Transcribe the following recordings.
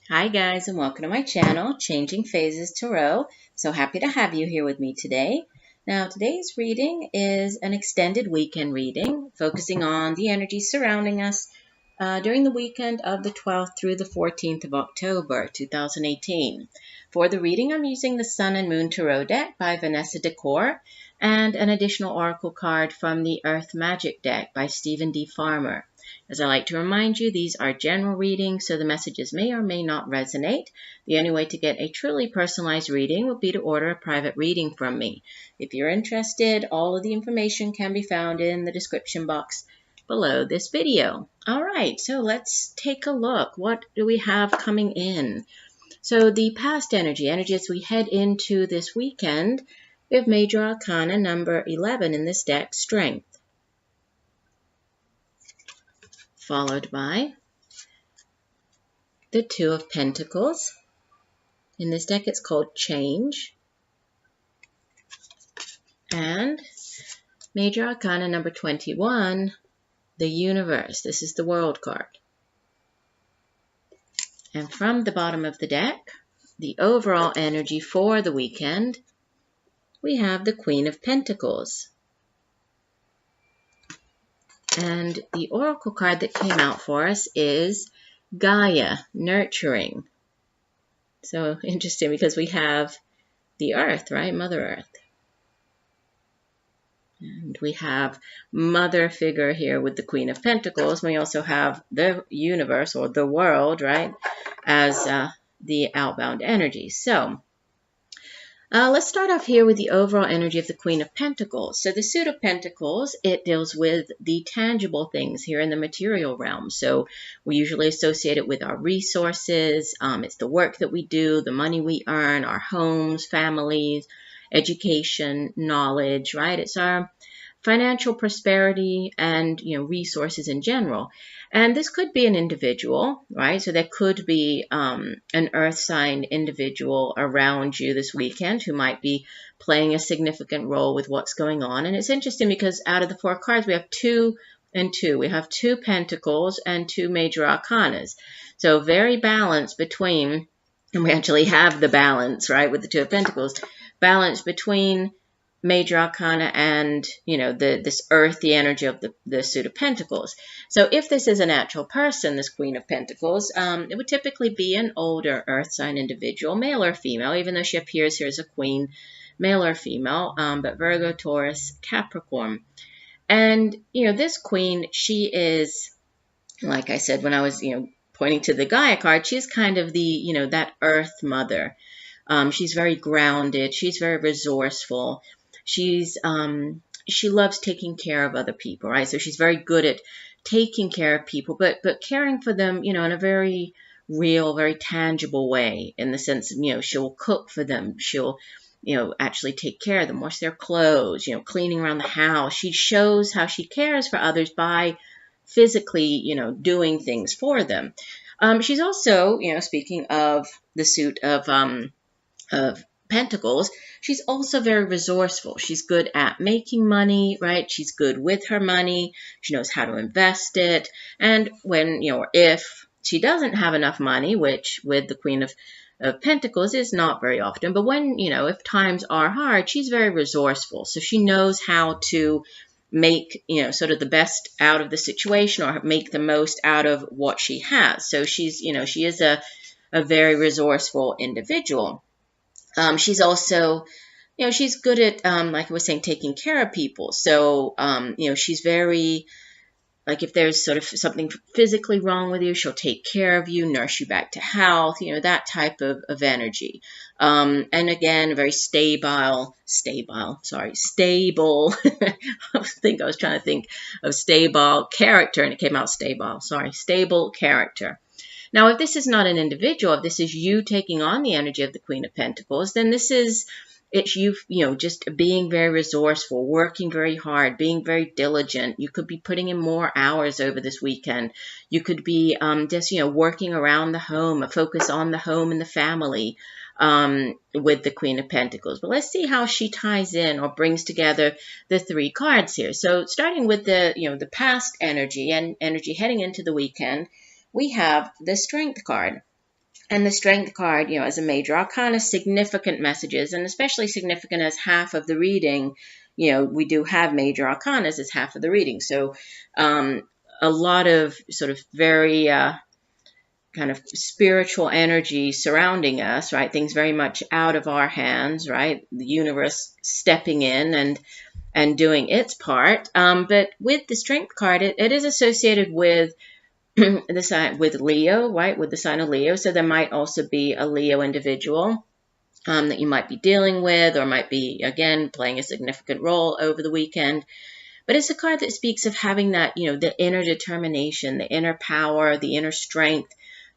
Hi guys, and welcome to my channel, Changing Phases Tarot. So happy to have you here with me today. Now today's reading is an extended weekend reading, focusing on the energies surrounding us during the weekend of the 12th through the 14th of October, 2018. For the reading, I'm using the Sun and Moon Tarot deck by Vanessa Decort and an additional oracle card from the Earth Magic deck by Stephen D. Farmer. As I like to remind you, these are general readings, so the messages may or may not resonate. The only way to get a truly personalized reading would be to order a private reading from me. If you're interested, all of the information can be found in the description box below this video. All right, so let's take a look. What do we have coming in? So the past energy as we head into this weekend, we have Major Arcana number 11 in this deck, Strength. Followed by the Two of Pentacles. In this deck, it's called Change. And Major Arcana number 21, the Universe. This is the World card. And from the bottom of the deck, the overall energy for the weekend, we have the Queen of Pentacles. And the oracle card that came out for us is Gaia, nurturing. So interesting because we have the earth, right? Mother Earth. And we have mother figure here with the Queen of Pentacles. We also have the universe or the world, right? As the outbound energy. So let's start off here with the overall energy of the Queen of Pentacles. So the suit of Pentacles, it deals with the tangible things here in the material realm. So we usually associate it with our resources. It's the work that we do, the money we earn, our homes, families, education, knowledge, right? It's our financial prosperity and, resources in general. And this could be an individual, right? So there could be an earth sign individual around you this weekend who might be playing a significant role with what's going on. And it's interesting because out of the four cards, we have 2 and 2. We have 2 pentacles and 2 major arcanas. So very balanced between, and we actually have the balance, right, with the 2 of pentacles, balance between major arcana and, this earthy energy of the suit of pentacles. So if this is an actual person, this Queen of Pentacles, it would typically be an older earth sign individual, male or female, even though she appears here as a queen, male or female, but Virgo, Taurus, Capricorn. And, this queen, she is, like I said, when I was, pointing to the Gaia card, she's kind of the, that earth mother. She's very grounded. She's very resourceful. She loves taking care of other people, right? So she's very good at taking care of people, but caring for them, in a very real, very tangible way, in the sense of, she'll cook for them. She'll, actually take care of them, wash their clothes, cleaning around the house. She shows how she cares for others by physically, doing things for them. She's also, speaking of the suit of Pentacles, she's also very resourceful. She's good at making money, right? She's good with her money. She knows how to invest it. And when, or if she doesn't have enough money, which with the Queen of Pentacles is not very often, but when, if times are hard, she's very resourceful. So she knows how to make, sort of the best out of the situation or make the most out of what she has. So she's, she is a very resourceful individual. She's also, she's good at, like I was saying, taking care of people. So, she's very, like if there's sort of something physically wrong with you, she'll take care of you, nurse you back to health, that type of energy. And again, very stable. I think I was trying to think of stable character and it came out stable character. Now, if this is not an individual, if this is you taking on the energy of the Queen of Pentacles, then it's you, just being very resourceful, working very hard, being very diligent. You could be putting in more hours over this weekend. You could be just, working around the home, a focus on the home and the family with the Queen of Pentacles. But let's see how she ties in or brings together the 3 cards here. So starting with the past energy and energy heading into the weekend, we have the Strength card. And the Strength card, as a major arcana, significant messages, and especially significant as half of the reading. We do have major arcanas as half of the reading. So a lot of sort of very kind of spiritual energy surrounding us, right? Things very much out of our hands, right? The universe stepping in and doing its part. But with the Strength card, it is associated with the sign with Leo, right? With the sign of Leo. So there might also be a Leo individual that you might be dealing with, or might be, again, playing a significant role over the weekend. But it's a card that speaks of having that, the inner determination, the inner power, the inner strength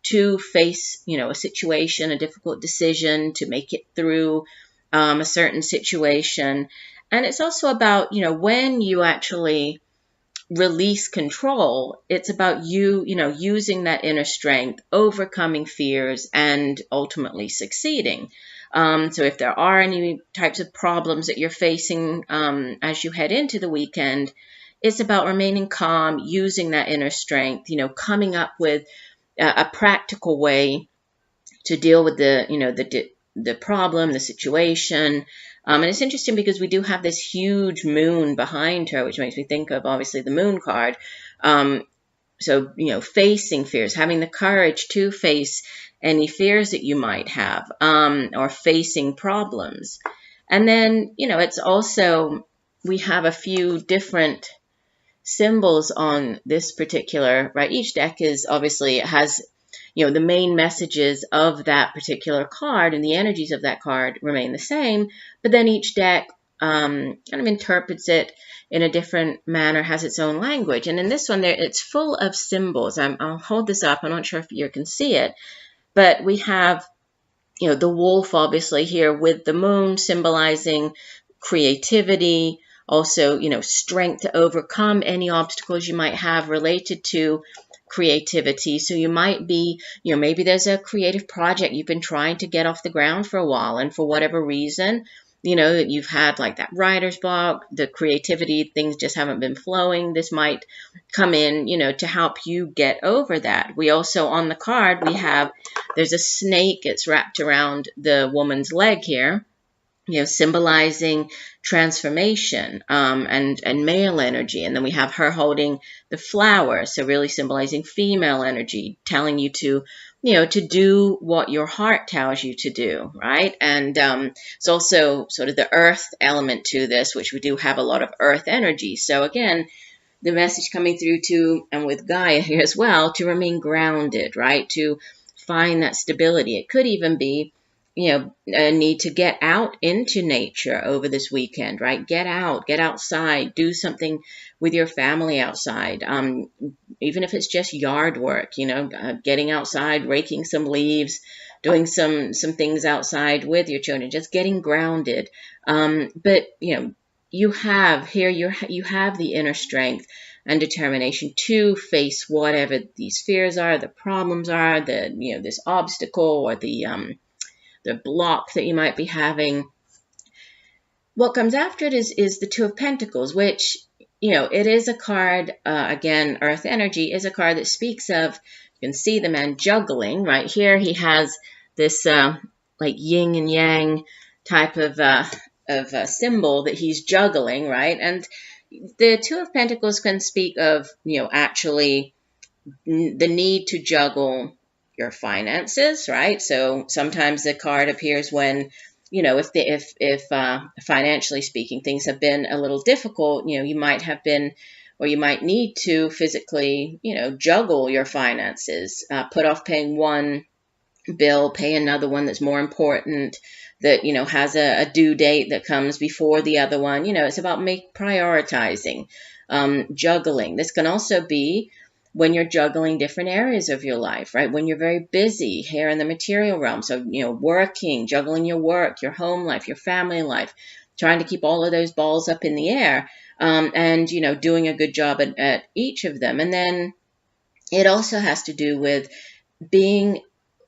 to face, a situation, a difficult decision, to make it through a certain situation. And it's also about, when you actually release control, it's about you, using that inner strength, overcoming fears, and ultimately succeeding. So if there are any types of problems that you're facing as you head into the weekend, it's about remaining calm, using that inner strength, coming up with a practical way to deal with the problem, the situation. And it's interesting because we do have this huge moon behind her, which makes me think of, obviously, the moon card. So, facing fears, having the courage to face any fears that you might have, or facing problems. And then, it's also, we have a few different symbols on this particular, right? Each deck is obviously has, the main messages of that particular card and the energies of that card remain the same, but then each deck kind of interprets it in a different manner, has its own language. And in this one, it's full of symbols. I'll hold this up. I'm not sure if you can see it, but we have, the wolf obviously here with the moon symbolizing creativity, also, strength to overcome any obstacles you might have related to creativity. So you might be, maybe there's a creative project you've been trying to get off the ground for a while, and for whatever reason, you've had like that writer's block, the creativity, things just haven't been flowing. This might come in, to help you get over that. We also, on the card, there's a snake. It's wrapped around the woman's leg here, symbolizing transformation and male energy. And then we have her holding the flower, so really symbolizing female energy, telling you to, to do what your heart tells you to do, right? And it's also sort of the earth element to this, which we do have a lot of earth energy. So again, the message coming through and with Gaia here as well, to remain grounded, right? To find that stability. It could even be, a need to get out into nature over this weekend, right? Get outside, do something with your family outside. Even if it's just yard work, getting outside, raking some leaves, doing some things outside with your children, just getting grounded. But, you have the inner strength and determination to face whatever these fears are, the problems are, this obstacle or the block that you might be having. What comes after it is the Two of Pentacles, which, it is a card, again, Earth energy is a card that speaks of, you can see the man juggling. Right here, he has this like yin and yang type of symbol that he's juggling, right? And the Two of Pentacles can speak of, actually the need to juggle your finances, right? So sometimes the card appears when, if financially speaking, things have been a little difficult, you might have been, or you might need to physically, juggle your finances, put off paying one bill, pay another one that's more important, that, has a due date that comes before the other one. It's about prioritizing, juggling. This can also be when you're juggling different areas of your life, right? When you're very busy here in the material realm. So, working, juggling your work, your home life, your family life, trying to keep all of those balls up in the air, and, doing a good job at each of them. And then it also has to do with being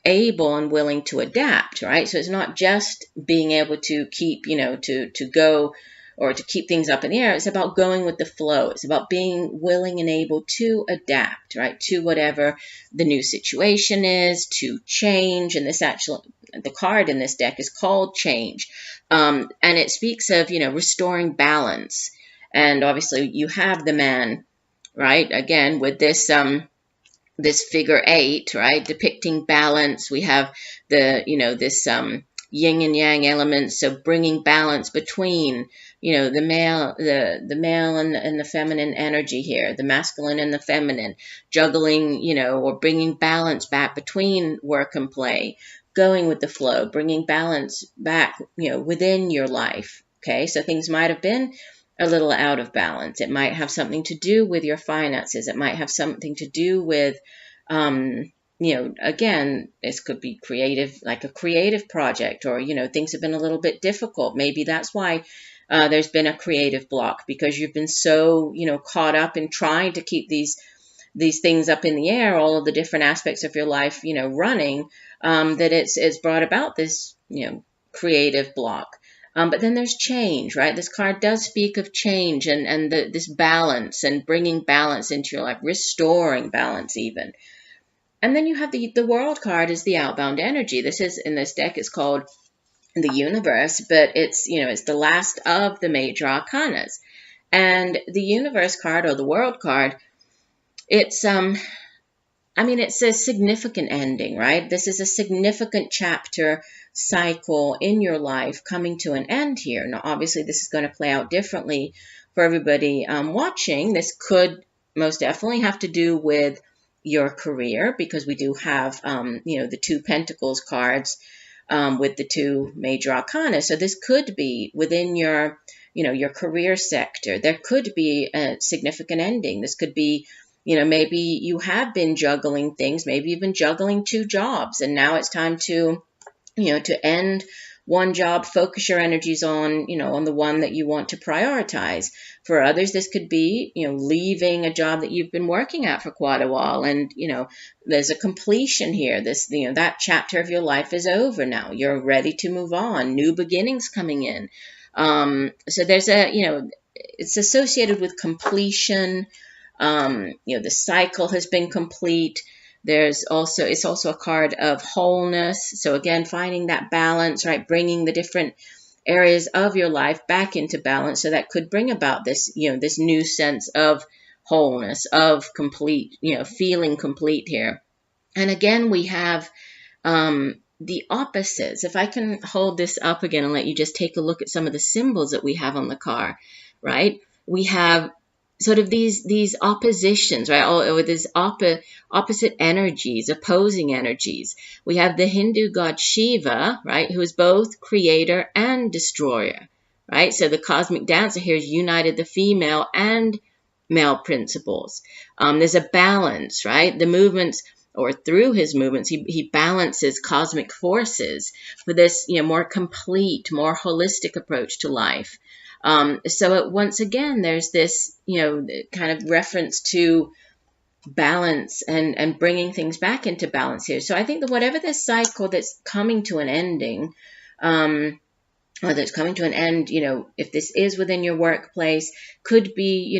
able and willing to adapt, right? So it's not just being able to keep, to go or to keep things up in the air. It's about going with the flow. It's about being willing and able to adapt, right, to whatever the new situation is, to change. And this actually, the card in this deck is called Change. And it speaks of, restoring balance. And obviously you have the man, right, again, with this this figure 8, right, depicting balance. We have the, this yin and yang elements, so bringing balance between, the male, the male and the feminine energy here, the masculine and the feminine, juggling, or bringing balance back between work and play, going with the flow, bringing balance back, within your life. Okay, so things might have been a little out of balance. It might have something to do with your finances. It might have something to do with, again, this could be creative, like a creative project, or, things have been a little bit difficult. Maybe that's why there's been a creative block, because you've been so, caught up in trying to keep these things up in the air, all of the different aspects of your life, running, that it's brought about this, creative block. But then there's change, right? This card does speak of change and this balance and bringing balance into your life, restoring balance even. And then you have the World card is the outbound energy. This is, in this deck, it's called the Universe, but it's, it's the last of the major arcanas. And the Universe card, or the World card, it's, it's a significant ending, right? This is a significant chapter cycle in your life coming to an end here. Now, obviously, this is going to play out differently for everybody watching. This could most definitely have to do with your career, because we do have, the 2 Pentacles cards with the 2 major arcana. So this could be within your, your career sector. There could be a significant ending. This could be, maybe you have been juggling things. Maybe you've been juggling 2 jobs, and now it's time to, to end one job, focus your energies on, on the one that you want to prioritize. For others, this could be, leaving a job that you've been working at for quite a while, and, there's a completion here. This, that chapter of your life is over now. You're ready to move on. New beginnings coming in. So there's a, it's associated with completion. The cycle has been complete. It's also a card of wholeness. So again, finding that balance, right? Bringing the different areas of your life back into balance. So that could bring about this, this new sense of wholeness, of complete, feeling complete here. And again, we have the opposites. If I can hold this up again and let you just take a look at some of the symbols that we have on the card, right? We have sort of these oppositions, right? Or these opposite energies, opposing energies. We have the Hindu god Shiva, right? Who is both creator and destroyer, right? So the cosmic dancer here has united the female and male principles. There's a balance, right? The movements, or through his movements, he balances cosmic forces for this, more complete, more holistic approach to life. So once again, there's this, kind of reference to balance and bringing things back into balance here. So I think that whatever this cycle that's coming to an ending, or that's coming to an end, if this is within your workplace, could be,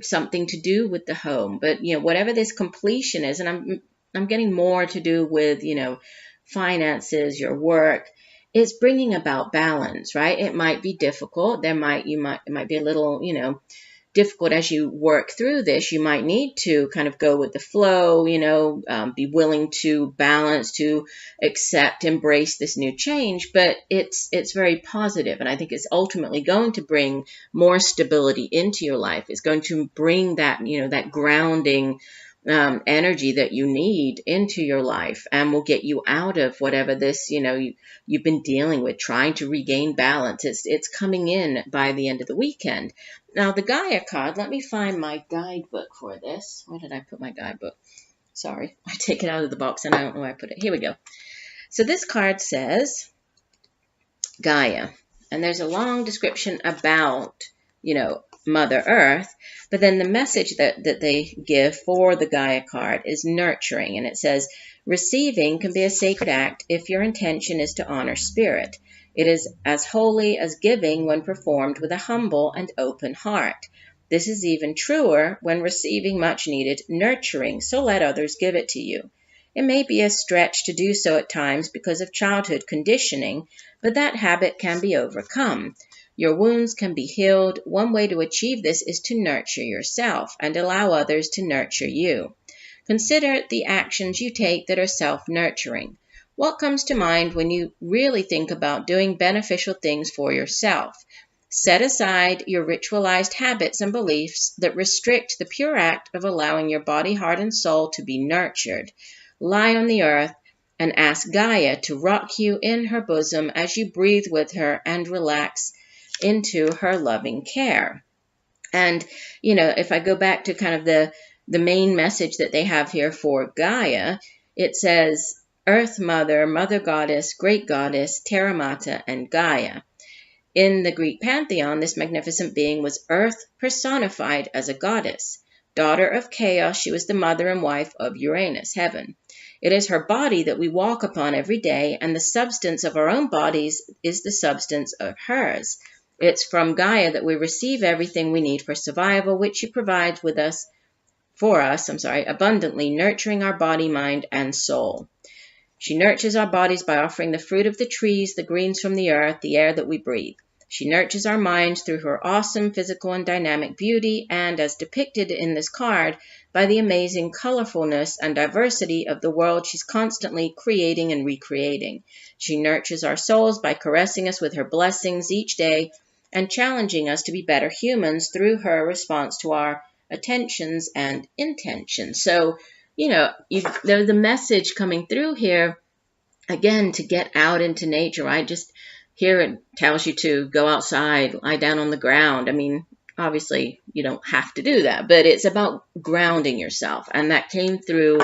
something to do with the home. But, whatever this completion is, and I'm getting more to do with, finances, your work, it's bringing about balance, right? It might be difficult. It might be a little, difficult as you work through this. You might need to kind of go with the flow, be willing to balance, to accept, embrace this new change. But it's very positive, and I think it's ultimately going to bring more stability into your life. It's going to bring that, that grounding energy that you need into your life, and will get you out of whatever this, you've been dealing with, trying to regain balance. It's coming in by the end of the weekend. Now, the Gaia card, let me find my guidebook for this. Where did I put my guidebook? Sorry, I take it out of the box and I don't know where I put it. Here we go. So this card says Gaia, and there's a long description about, Mother Earth, but then the message that they give for the Gaia card is nurturing, and it says, receiving can be a sacred act if your intention is to honor spirit. It is as holy as giving when performed with a humble and open heart. This is even truer when receiving much needed nurturing, so let others give it to you. It may be a stretch to do so at times because of childhood conditioning, but that habit can be overcome. Your wounds can be healed. One way to achieve this is to nurture yourself and allow others to nurture you. Consider the actions you take that are self-nurturing. What comes to mind when you really think about doing beneficial things for yourself? Set aside your ritualized habits and beliefs that restrict the pure act of allowing your body, heart, and soul to be nurtured. Lie on the earth and ask Gaia to rock you in her bosom as you breathe with her and relax into her loving care. And, if I go back to kind of the main message that they have here for Gaia, it says Earth Mother, Mother Goddess, Great Goddess, Terra Mata, and Gaia. In the Greek pantheon, this magnificent being was Earth personified as a goddess. Daughter of chaos, she was the mother and wife of Uranus, heaven. It is her body that we walk upon every day, and the substance of our own bodies is the substance of hers. It's from Gaia that we receive everything we need for survival, which she provides for us, abundantly, nurturing our body, mind, and soul. She nurtures our bodies by offering the fruit of the trees, the greens from the earth, the air that we breathe. She nurtures our minds through her awesome physical and dynamic beauty, and as depicted in this card, by the amazing colorfulness and diversity of the world she's constantly creating and recreating. She nurtures our souls by caressing us with her blessings each day and challenging us to be better humans through her response to our attentions and intentions. So, there's the message coming through here, again, to get out into nature, right? Just here it tells you to go outside, lie down on the ground. I mean, obviously, you don't have to do that, but it's about grounding yourself. And that came through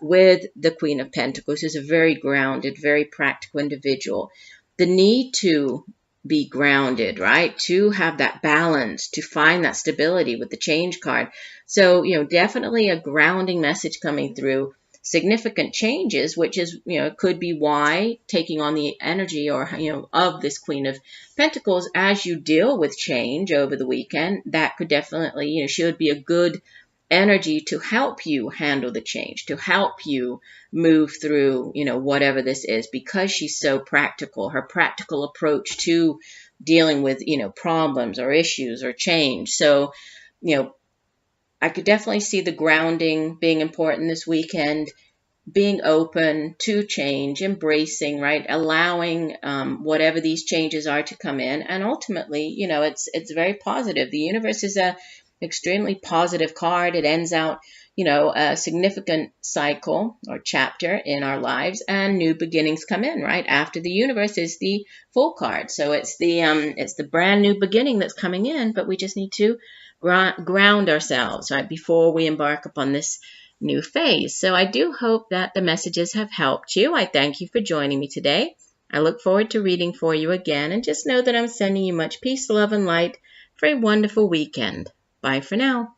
with the Queen of Pentacles, who's a very grounded, very practical individual. The need to be grounded, right? To have that balance, to find that stability with the change card. So, definitely a grounding message coming through. Significant changes, which is, could be why taking on the energy or, of this Queen of Pentacles as you deal with change over the weekend, that could definitely, should be a good energy to help you handle the change, to help you move through, whatever this is, because she's so practical. Her practical approach to dealing with, problems or issues or change. So, I could definitely see the grounding being important this weekend, being open to change, embracing, right, allowing whatever these changes are to come in. And ultimately, it's very positive. The universe is a extremely positive card. It ends out, a significant cycle or chapter in our lives, and new beginnings come in, right? After the universe is the Fool card. So it's the brand new beginning that's coming in, but we just need to ground ourselves, right, before we embark upon this new phase. So I do hope that the messages have helped you. I thank you for joining me today. I look forward to reading for you again, and just know that I'm sending you much peace, love, and light for a wonderful weekend. Bye for now.